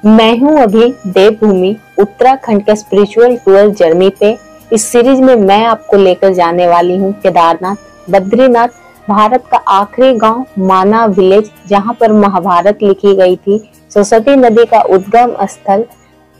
मैं हूं अभी देवभूमि उत्तराखंड के स्पिरिचुअल टूर जर्नी पे। इस सीरीज में मैं आपको लेकर जाने वाली हूं केदारनाथ। बद्रीनाथ भारत का आखिरी गांव माना विलेज, जहां पर महाभारत लिखी गई थी, सरस्वती नदी का उद्गम स्थल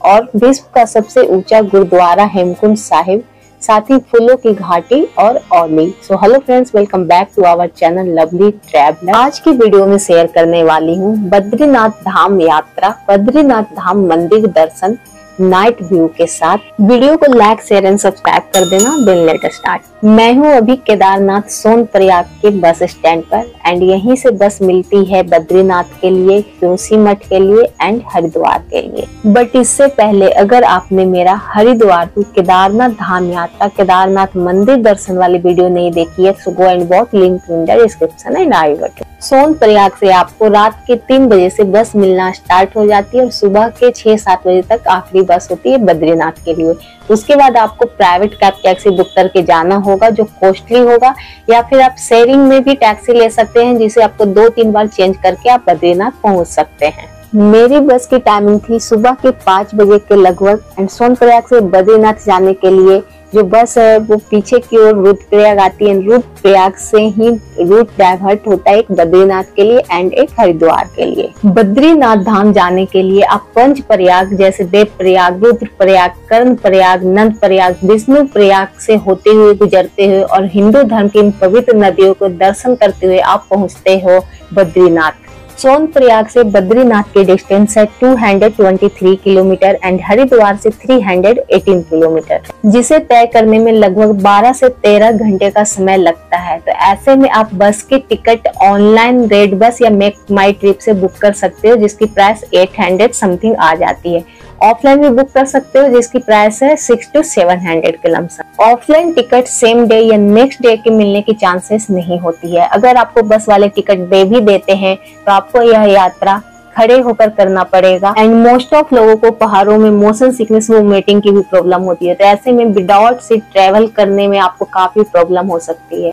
और विश्व का सबसे ऊंचा गुरुद्वारा हेमकुंड साहिब, साथ ही फूलों की घाटी और भी। So hello friends, welcome back to our channel lovely traveller. आज की वीडियो में शेयर करने वाली हूँ बद्रीनाथ धाम यात्रा, बद्रीनाथ धाम मंदिर दर्शन नाइट व्यू के साथ। वीडियो को लाइक शेयर एंड सब्सक्राइब कर देना। Then let us start. मैं हूँ अभी केदारनाथ सोनप्रयाग के बस स्टैंड पर एंड यहीं से बस मिलती है बद्रीनाथ के लिए, जोशीमठ के लिए एंड हरिद्वार के लिए। बट इससे पहले अगर आपने मेरा हरिद्वार टू केदारनाथ धाम यात्रा, केदारनाथ मंदिर दर्शन वाली वीडियो नहीं देखी है, so go and watch, link in the description and I button. Sonprayag से आपको रात के 3 बजे से बस मिलना स्टार्ट हो जाती है और सुबह के 6-7 बजे तक आखिरी बस होती है बद्रीनाथ के लिए। उसके बाद आपको प्राइवेट कैब टैक्सी बुक करके जाना होगा, जो कॉस्टली होगा, या फिर आप शेयरिंग में भी टैक्सी ले सकते हैं, जिसे आपको 2-3 बार चेंज करके आप बद्रीनाथ पहुंच सकते हैं। मेरी बस की टाइमिंग थी सुबह के 5 बजे के लगभग एंड सोनप्रयाग से बद्रीनाथ जाने के लिए जो बस है वो पीछे की ओर रुद्रप्रयाग आती है। रुद्रप्रयाग से ही रूट डाइवर्ट होता है, एक बद्रीनाथ के लिए एंड एक हरिद्वार के लिए। बद्रीनाथ धाम जाने के लिए आप पंच प्रयाग जैसे देवप्रयाग, रुद्रप्रयाग, कर्णप्रयाग, नंदप्रयाग, विष्णुप्रयाग से होते हुए गुजरते हुए और हिंदू धर्म की इन पवित्र नदियों को दर्शन करते हुए आप पहुँचते हो बद्रीनाथ। सोनप्रयाग से बद्रीनाथ की डिस्टेंस है 223 किलोमीटर एंड हरिद्वार से 318 किलोमीटर, जिसे तय करने में लगभग 12 से 13 घंटे का समय लगता है। तो ऐसे में आप बस की टिकट ऑनलाइन रेड बस या मेक माई ट्रिप से बुक कर सकते हो, जिसकी प्राइस 800 समथिंग आ जाती है। ऑफलाइन भी बुक कर सकते हो, जिसकी प्राइस है 600 to 700 के lump sum. Offline ticket same day या नेक्स्ट डे के मिलने की चांसेस नहीं होती है। अगर आपको बस वाले टिकट दे भी देते हैं तो आपको यह यात्रा खड़े होकर करना पड़ेगा एंड मोस्ट ऑफ लोगों को पहाड़ों में मोशन सिकनेस, वोमिटिंग की भी प्रॉब्लम होती है। तो ऐसे में विदाउट सीट ट्रेवल करने में आपको काफी प्रॉब्लम हो सकती है।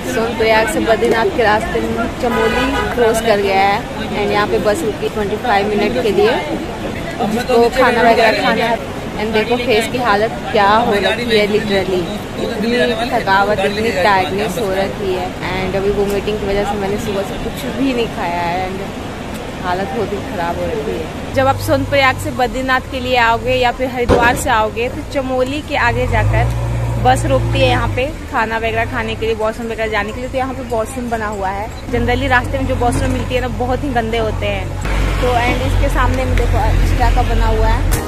सोनप्रयाग से बद्रीनाथ के रास्ते में चमोली क्रॉस कर गया है एंड यहाँ पे बस रुकी 25 मिनट के लिए, जिसको खाना वगैरह खाना है। एंड देखो फेस की हालत क्या हो रखी है, लिटरली इतनी थकावट, इतनी टायर्डनेस हो रखी है एंड अभी वोमिटिंग की वजह से मैंने सुबह से कुछ भी नहीं खाया है एंड हालत बहुत ही खराब हो रखी है। जब आप सोनप्रयाग से बद्रीनाथ के लिए आओगे या फिर हरिद्वार से आओगे तो चमोली के आगे जाकर बस रोकती है यहाँ पे खाना वगैरह खाने के लिए, वॉशरूम वगैरह जाने के लिए। तो यहाँ पे वॉशरूम बना हुआ है। जनरली रास्ते में जो वॉशरूम मिलती है ना, बहुत ही गंदे होते हैं। तो एंड इसके सामने में देखो एक्स्ट्रा का बना हुआ है।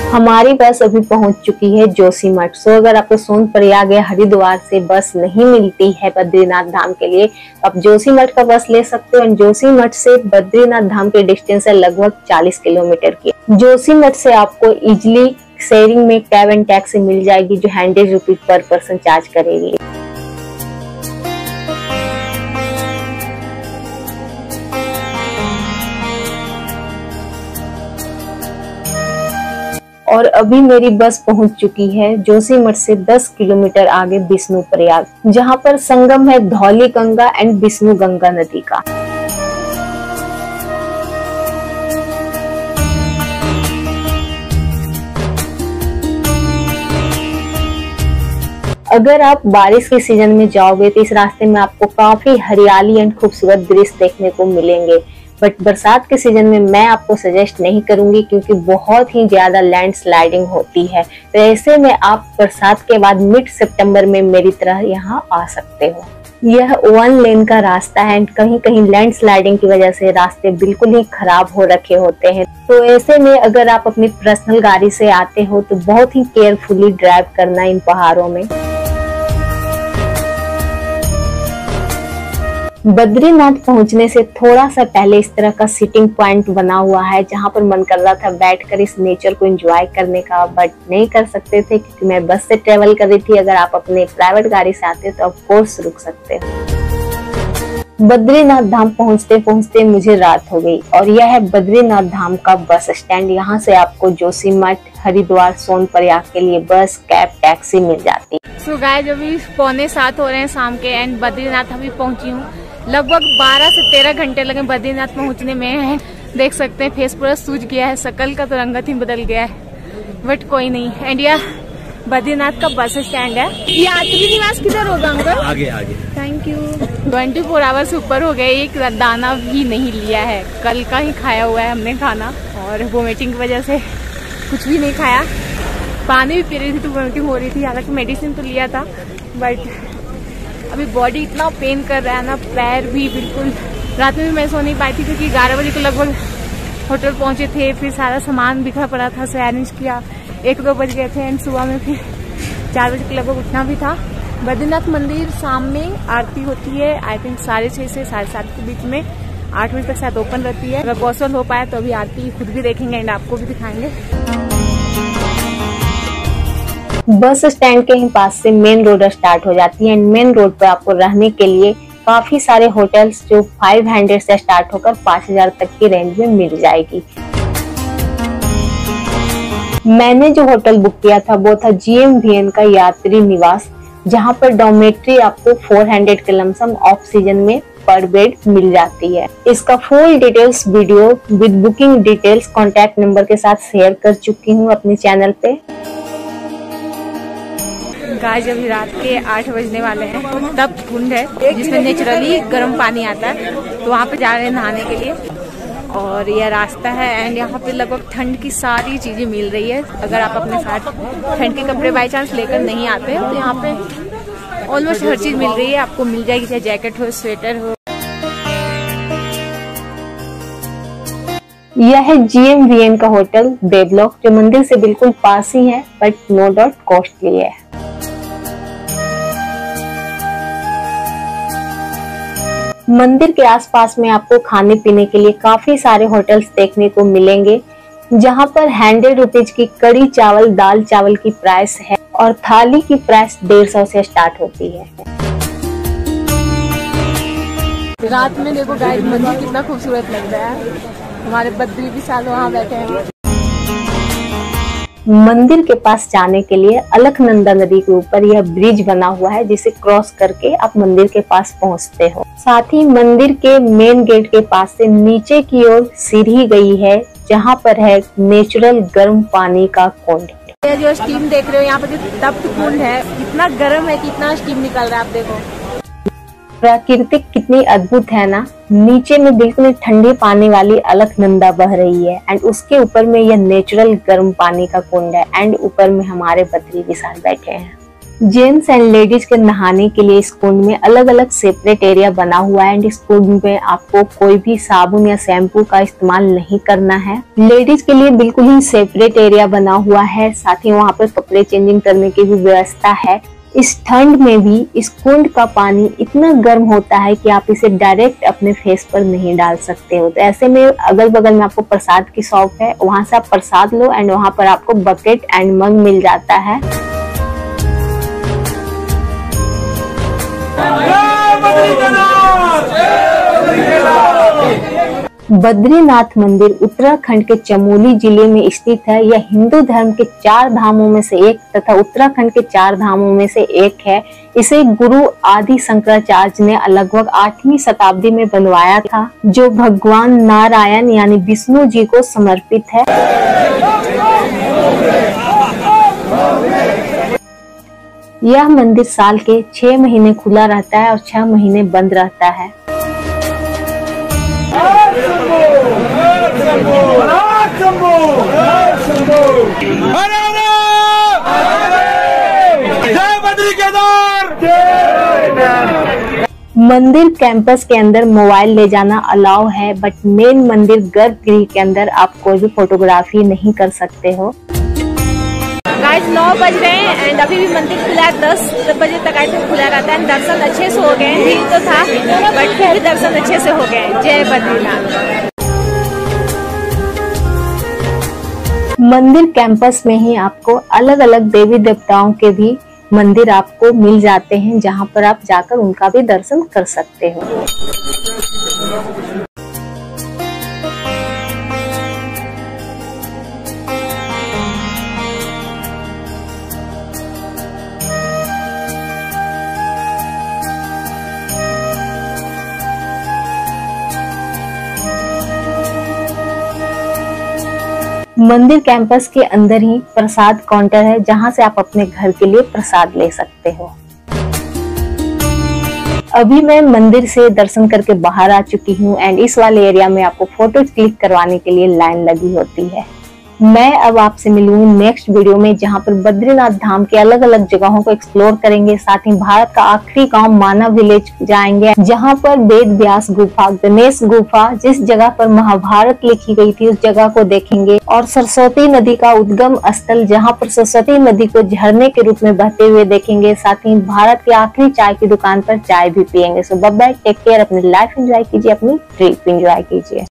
हमारी बस अभी पहुंच चुकी है जोशीमठ। सो अगर आपको सोनप्रयाग या हरिद्वार से बस नहीं मिलती है बद्रीनाथ धाम के लिए, आप जोशीमठ का बस ले सकते हो। जोशीमठ से बद्रीनाथ धाम की डिस्टेंस है लगभग 40 किलोमीटर की। जोशीमठ से आपको इजिली शेयरिंग में कैब एंड टैक्सी मिल जाएगी, जो 100 रुपीज पर पर्सन चार्ज करेगी। और अभी मेरी बस पहुंच चुकी है जोशीमठ से 10 किलोमीटर आगे विष्णुप्रयाग, जहां पर संगम है धौली गंगा एंड विष्णु गंगा नदी का। अगर आप बारिश के सीजन में जाओगे तो इस रास्ते में आपको काफी हरियाली एंड खूबसूरत दृश्य देखने को मिलेंगे। बट बरसात के सीजन में मैं आपको सजेस्ट नहीं करूंगी, क्योंकि बहुत ही ज्यादा लैंडस्लाइडिंग होती है। तो ऐसे में आप बरसात के बाद मिड सितंबर में मेरी तरह यहाँ आ सकते हो। यह 1 लेन का रास्ता है एंड कहीं कहीं लैंडस्लाइडिंग की वजह से रास्ते बिल्कुल ही खराब हो रखे होते हैं। तो ऐसे में अगर आप अपनी पर्सनल गाड़ी से आते हो तो बहुत ही केयरफुली ड्राइव करना इन पहाड़ों में। बद्रीनाथ पहुंचने से थोड़ा सा पहले इस तरह का सिटिंग पॉइंट बना हुआ है, जहां पर मन कर रहा था बैठकर इस नेचर को एंजॉय करने का, बट नहीं कर सकते थे क्योंकि मैं बस से ट्रेवल कर रही थी। अगर आप अपने प्राइवेट गाड़ी से आते तो ऑफ कोर्स रुक सकते हो। बद्रीनाथ धाम पहुंचते पहुंचते मुझे रात हो गई और यह है बद्रीनाथ धाम का बस स्टैंड। यहाँ से आपको जोशीमठ, हरिद्वार, सोनप्रयाग के लिए बस, कैब, टैक्सी मिल जाती है। सो गाइस अभी 6:45 हो रहे हैं शाम के एंड बद्रीनाथ अभी पहुंची हूँ। लगभग 12 से 13 घंटे लगे बद्रीनाथ पहुंचने में। देख सकते हैं फेस पूरा सूज गया है, शकल का तो रंगत ही बदल गया है, बट कोई नहीं। एंड यह बद्रीनाथ का बस स्टैंड है। यात्री निवास किधर होगा अंकल? आगे आगे। Thank you. 24 आवर्स ऊपर हो गए, एक दाना भी नहीं लिया है। कल का ही खाया हुआ है हमने खाना, और वोमिटिंग की वजह से कुछ भी नहीं खाया। पानी भी पी रही थी तो वोमिटिंग हो रही थी, हालांकि मेडिसिन तो लिया था, बट अभी बॉडी इतना पेन कर रहा है ना, पैर भी बिल्कुल। रात में भी मैं सो नहीं पाई थी क्योंकि 11 बजे को लगभग होटल पहुंचे थे, फिर सारा सामान बिखरा पड़ा था, से अरेंज किया, 1-2 बज गए थे एंड सुबह में फिर 4 बजे के लगभग उठना भी था। बद्रीनाथ मंदिर शाम में आरती होती है, आई थिंक 6:30 से 7:30 के बीच में, 8 बजे तक शायद ओपन रहती है। अगर पॉसिबल हो पाए तो अभी आरती खुद भी देखेंगे एंड आपको भी दिखाएंगे। बस स्टैंड के ही पास से मेन रोड स्टार्ट हो जाती है एंड मेन रोड पर आपको रहने के लिए काफी सारे होटल्स जो 500 से स्टार्ट होकर 5000 तक की रेंज में मिल जाएगी। मैंने जो होटल बुक किया था वो था GMVN का यात्री निवास, जहां पर डॉर्मेट्री आपको 400 के लमसम ऑफ सीजन में पर बेड मिल जाती है। इसका full details video with booking details contact number के साथ शेयर कर चुकी हूँ अपने चैनल पे। गाइस अभी रात के 8 बजने वाले हैं। तब कुंड है जिसमें नेचुरली गर्म पानी आता है, तो वहाँ पे जा रहे हैं नहाने के लिए। और यह रास्ता है एंड यहाँ पे लगभग ठंड की सारी चीजें मिल रही है। अगर आप अपने साथ ठंड के कपड़े बाई चांस लेकर नहीं आते हो तो यहाँ पे ऑलमोस्ट हर चीज मिल रही है, आपको मिल जाएगी, चाहे जैकेट हो, स्वेटर हो। यह है GMVN का होटल बे ब्लॉक, जो मंदिर से बिल्कुल पास ही है, बट नो डाउट कॉस्टली है। मंदिर के आसपास में आपको खाने पीने के लिए काफी सारे होटल्स देखने को मिलेंगे, जहां पर 100 रुपीज की कड़ी चावल दाल चावल की प्राइस है और थाली की प्राइस 150 से स्टार्ट होती है। रात में देखो गाइस मंदिर कितना खूबसूरत लग रहा है। हमारे बद्री विशाल वहाँ बैठे हैं। मंदिर के पास जाने के लिए अलकनंदा नदी के ऊपर यह ब्रिज बना हुआ है, जिसे क्रॉस करके आप मंदिर के पास पहुंचते हो। साथ ही मंदिर के मेन गेट के पास से नीचे की ओर सीढ़ी गई है, जहां पर है नेचुरल गर्म पानी का कुंड। ये जो स्टीम देख रहे हो यहाँ पे जो तप्त कुंड है, इतना गर्म है कि इतना स्टीम निकल रहा है। आप देखो प्रकृति कितनी अद्भुत है ना। नीचे में बिल्कुल ठंडे पानी वाली अलकनंदा बह रही है एंड उसके ऊपर में यह नेचुरल गर्म पानी का कुंड है एंड ऊपर में हमारे बद्री विशाल बैठे हैं। जेंट्स एंड लेडीज के नहाने के लिए इस कुंड में अलग अलग सेपरेट एरिया बना हुआ है एंड इस कुंड में आपको कोई भी साबुन या शैम्पू का इस्तेमाल नहीं करना है। लेडीज के लिए बिल्कुल ही सेपरेट एरिया बना हुआ है, साथ ही वहाँ पर कपड़े चेंजिंग करने की भी व्यवस्था है। इस ठंड में भी इस कुंड का पानी इतना गर्म होता है कि आप इसे डायरेक्ट अपने फेस पर नहीं डाल सकते हो। तो ऐसे में अगल बगल में आपको प्रसाद की शॉप है, वहां से आप प्रसाद लो एंड वहां पर आपको बकेट एंड मग मिल जाता है। बद्रीनाथ मंदिर उत्तराखंड के चमोली जिले में स्थित है। यह हिंदू धर्म के 4 धामों में से एक तथा उत्तराखंड के 4 धामों में से एक है। इसे गुरु आदि शंकराचार्य ने लगभग 8वीं शताब्दी में बनवाया था, जो भगवान नारायण यानी विष्णु जी को समर्पित है। यह मंदिर साल के 6 महीने खुला रहता है और 6 महीने बंद रहता है। मंदिर कैंपस के अंदर मोबाइल ले जाना अलाउ है, बट मेन मंदिर गर्भगृह के अंदर आप कोई भी फोटोग्राफी नहीं कर सकते हो। गाइस 9 बज रहे हैं एंड अभी भी मंदिर खुला है, 10 बजे तक आई थिंक खुला रहता है। दर्शन अच्छे से हो गए, भीड़ तो था बट फिर भी दर्शन अच्छे से हो गए। जय बद्रीनाथ। मंदिर कैंपस में ही आपको अलग अलग देवी देवताओं के भी मंदिर आपको मिल जाते हैं, जहां पर आप जाकर उनका भी दर्शन कर सकते हो। मंदिर कैंपस के अंदर ही प्रसाद काउंटर है, जहां से आप अपने घर के लिए प्रसाद ले सकते हो। अभी मैं मंदिर से दर्शन करके बाहर आ चुकी हूँ एंड इस वाले एरिया में आपको फोटो क्लिक करवाने के लिए लाइन लगी होती है। मैं अब आपसे मिलूंगी नेक्स्ट वीडियो में, जहां पर बद्रीनाथ धाम के अलग अलग जगहों को एक्सप्लोर करेंगे। साथ ही भारत का आखिरी गांव माना विलेज जाएंगे, जहां पर वेद व्यास गुफा, गणेश गुफा, जिस जगह पर महाभारत लिखी गई थी उस जगह को देखेंगे, और सरस्वती नदी का उद्गम स्थल, जहां पर सरस्वती नदी को झरने के रूप में बहते हुए देखेंगे। साथ ही भारत की आखिरी चाय की दुकान पर चाय भी पियेंगे। सो बाय बाय, टेक केयर, अपनी लाइफ एंजॉय कीजिए, अपनी ट्रिप एंजॉय कीजिए।